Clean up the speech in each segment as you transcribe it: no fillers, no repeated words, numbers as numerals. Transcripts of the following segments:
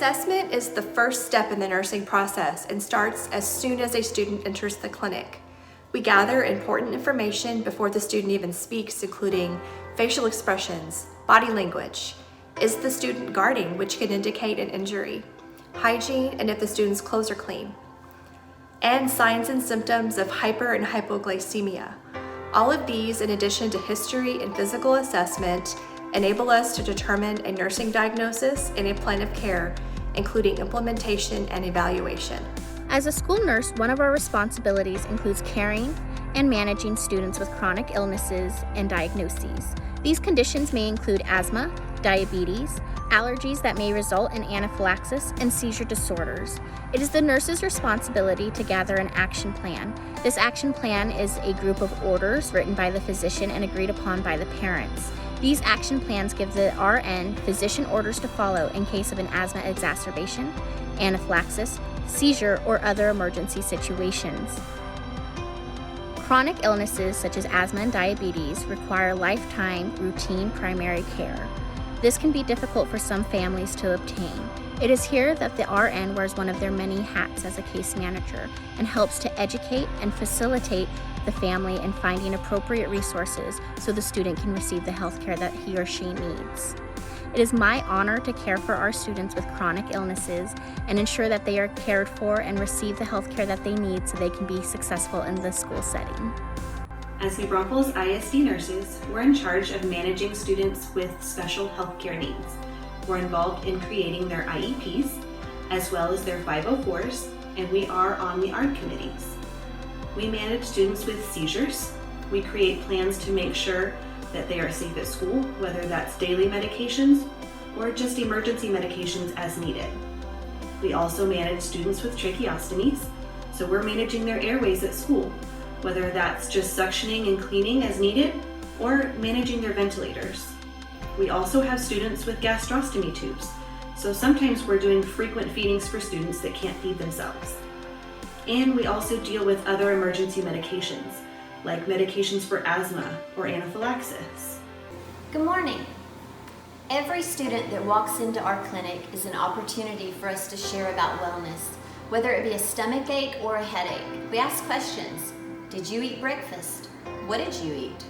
Assessment is the first step in the nursing process and starts as soon as a student enters the clinic. We gather important information before the student even speaks, including facial expressions, body language, is the student guarding, which can indicate an injury, hygiene, and if the student's clothes are clean, and signs and symptoms of hyper and hypoglycemia. All of these, in addition to history and physical assessment, enable us to determine a nursing diagnosis and a plan of care, including implementation and evaluation. As a school nurse, one of our responsibilities includes caring and managing students with chronic illnesses and diagnoses. These conditions may include asthma, diabetes, allergies that may result in anaphylaxis, and seizure disorders. It is the nurse's responsibility to gather an action plan. This action plan is a group of orders written by the physician and agreed upon by the parents. These action plans give the RN physician orders to follow in case of an asthma exacerbation, anaphylaxis, seizure, or other emergency situations. Chronic illnesses such as asthma and diabetes require lifetime routine primary care. This can be difficult for some families to obtain. It is here that the RN wears one of their many hats as a case manager and helps to educate and facilitate the family in finding appropriate resources so the student can receive the health care that he or she needs. It is my honor to care for our students with chronic illnesses and ensure that they are cared for and receive the health care that they need so they can be successful in the school setting. As New Braunfels ISD nurses, we're in charge of managing students with special healthcare needs. We're involved in creating their IEPs, as well as their 504s, and we are on the ARD committees. We manage students with seizures. We create plans to make sure that they are safe at school, whether that's daily medications or just emergency medications as needed. We also manage students with tracheostomies, so we're managing their airways at school, whether that's just suctioning and cleaning as needed or managing their ventilators. We also have students with gastrostomy tubes, so sometimes we're doing frequent feedings for students that can't feed themselves. And we also deal with other emergency medications, like medications for asthma or anaphylaxis. Good morning. Every student that walks into our clinic is an opportunity for us to share about wellness, whether it be a stomach ache or a headache. We ask questions. Did you eat breakfast? What did you eat?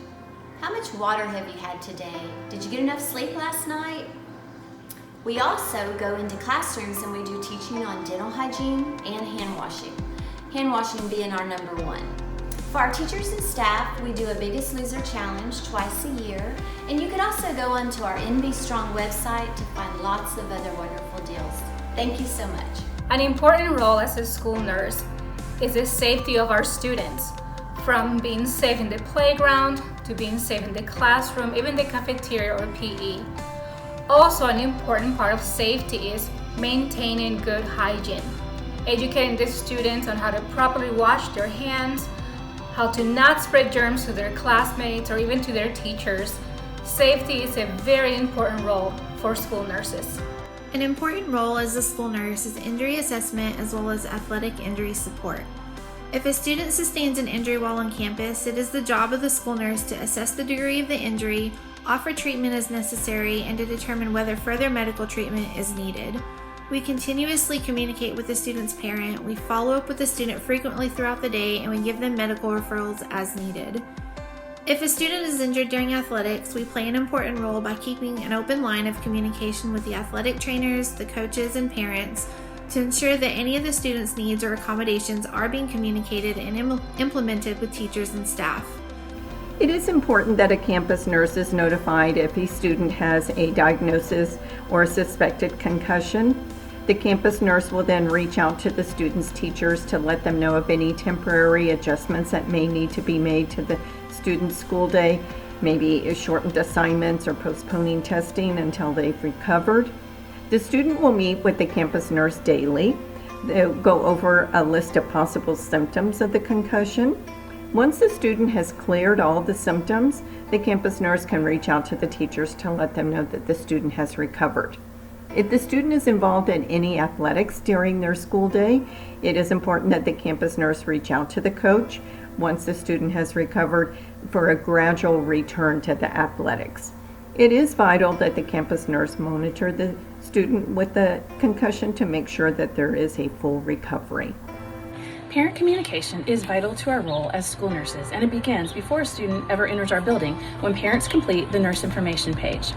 How much water have you had today? Did you get enough sleep last night? We also go into classrooms and we do teaching on dental hygiene and hand washing. Hand washing being our number one. For our teachers and staff, we do a Biggest Loser Challenge twice a year, and you can also go onto our NB Strong website to find lots of other wonderful deals. Thank you so much. An important role as a school nurse is the safety of our students, from being safe in the playground to being safe in the classroom, even the cafeteria or PE. Also, an important part of safety is maintaining good hygiene, educating the students on how to properly wash their hands, how to not spread germs to their classmates or even to their teachers. Safety is a very important role for school nurses. An important role as a school nurse is injury assessment as well as athletic injury support. If a student sustains an injury while on campus, it is the job of the school nurse to assess the degree of the injury, offer treatment as necessary, and to determine whether further medical treatment is needed. We continuously communicate with the student's parent, we follow up with the student frequently throughout the day, and we give them medical referrals as needed. If a student is injured during athletics, we play an important role by keeping an open line of communication with the athletic trainers, the coaches, and parents to ensure that any of the student's needs or accommodations are being communicated and implemented with teachers and staff. It is important that a campus nurse is notified if a student has a diagnosis or a suspected concussion. The campus nurse will then reach out to the student's teachers to let them know of any temporary adjustments that may need to be made to the student's school day, maybe shortened assignments or postponing testing until they've recovered. The student will meet with the campus nurse daily. They'll go over a list of possible symptoms of the concussion. Once the student has cleared all the symptoms, the campus nurse can reach out to the teachers to let them know that the student has recovered. If the student is involved in any athletics during their school day, it is important that the campus nurse reach out to the coach once the student has recovered for a gradual return to the athletics. It is vital that the campus nurse monitor the student with the concussion to make sure that there is a full recovery. Parent communication is vital to our role as school nurses, and it begins before a student ever enters our building when parents complete the nurse information page.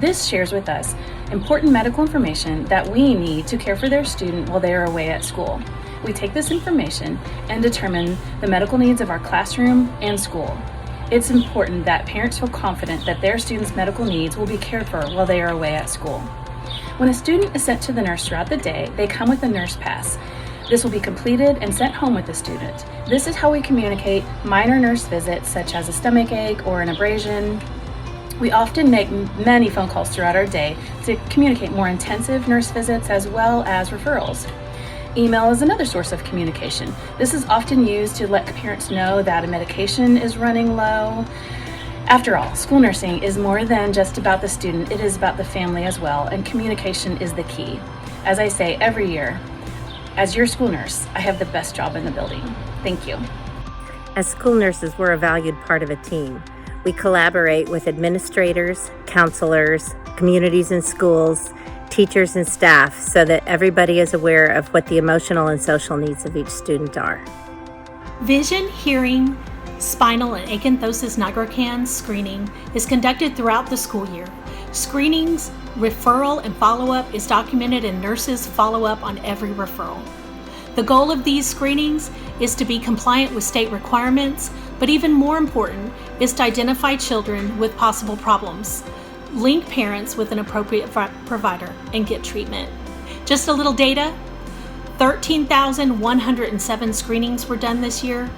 This shares with us important medical information that we need to care for their student while they are away at school. We take this information and determine the medical needs of our classroom and school. It's important that parents feel confident that their students' medical needs will be cared for while they are away at school. When a student is sent to the nurse throughout the day, they come with a nurse pass. This will be completed and sent home with the student. This is how we communicate minor nurse visits such as a stomach ache or an abrasion. We often make many phone calls throughout our day to communicate more intensive nurse visits as well as referrals. Email is another source of communication. This is often used to let parents know that a medication is running low. After all, school nursing is more than just about the student, it is about the family as well, and communication is the key. As I say every year, as your school nurse, I have the best job in the building. Thank you. As school nurses, we're a valued part of a team. We collaborate with administrators, counselors, communities and schools, teachers and staff so that everybody is aware of what the emotional and social needs of each student are. Vision, hearing, spinal, and acanthosis nigricans screening is conducted throughout the school year. Screenings, referral, and follow-up is documented in nurses' follow-up on every referral. The goal of these screenings is to be compliant with state requirements, but even more important is to identify children with possible problems, link parents with an appropriate provider, and get treatment. Just a little data, 13,107 screenings were done this year.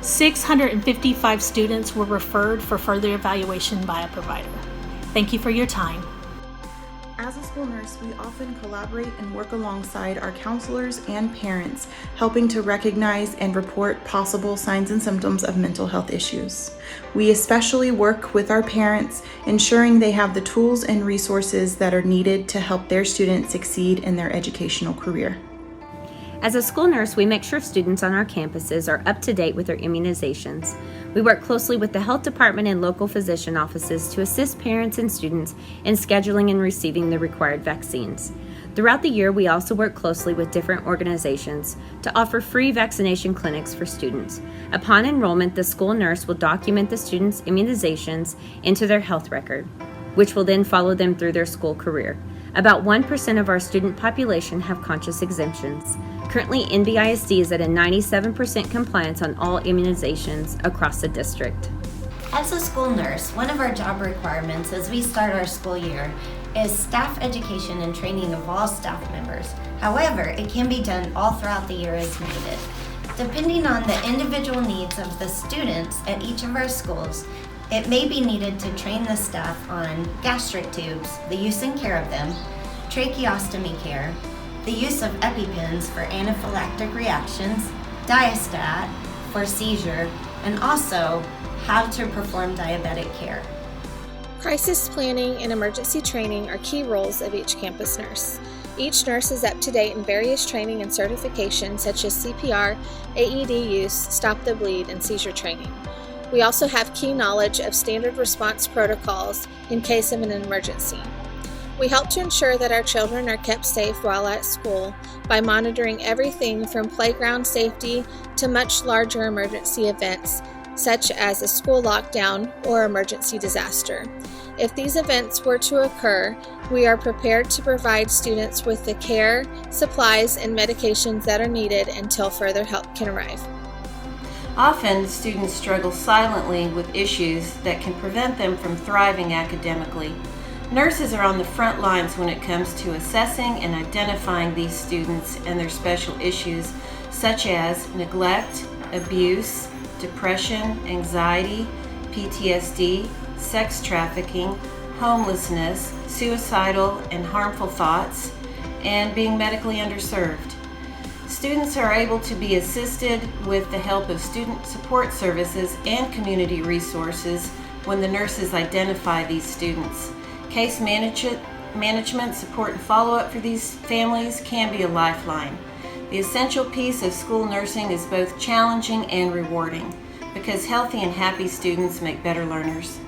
655 students were referred for further evaluation by a provider. Thank you for your time. As a school nurse, we often collaborate and work alongside our counselors and parents, helping to recognize and report possible signs and symptoms of mental health issues. We especially work with our parents, ensuring they have the tools and resources that are needed to help their students succeed in their educational career. As a school nurse, we make sure students on our campuses are up to date with their immunizations. We work closely with the health department and local physician offices to assist parents and students in scheduling and receiving the required vaccines. Throughout the year, we also work closely with different organizations to offer free vaccination clinics for students. Upon enrollment, the school nurse will document the students' immunizations into their health record, which will then follow them through their school career. About 1% of our student population have conscious exemptions. Currently, NBISD is at a 97% compliance on all immunizations across the district. As a school nurse, one of our job requirements as we start our school year is staff education and training of all staff members. However, it can be done all throughout the year as needed. Depending on the individual needs of the students at each of our schools, it may be needed to train the staff on gastric tubes, the use and care of them, tracheostomy care, the use of EpiPens for anaphylactic reactions, Diastat for seizure, and also how to perform diabetic care. Crisis planning and emergency training are key roles of each campus nurse. Each nurse is up to date in various training and certifications such as CPR, AED use, stop the bleed, and seizure training. We also have key knowledge of standard response protocols in case of an emergency. We help to ensure that our children are kept safe while at school by monitoring everything from playground safety to much larger emergency events, such as a school lockdown or emergency disaster. If these events were to occur, we are prepared to provide students with the care, supplies, and medications that are needed until further help can arrive. Often, students struggle silently with issues that can prevent them from thriving academically. Nurses are on the front lines when it comes to assessing and identifying these students and their special issues, such as neglect, abuse, depression, anxiety, PTSD, sex trafficking, homelessness, suicidal and harmful thoughts, and being medically underserved. Students are able to be assisted with the help of student support services and community resources when the nurses identify these students. Case management, support, and follow-up for these families can be a lifeline. The essential piece of school nursing is both challenging and rewarding because healthy and happy students make better learners.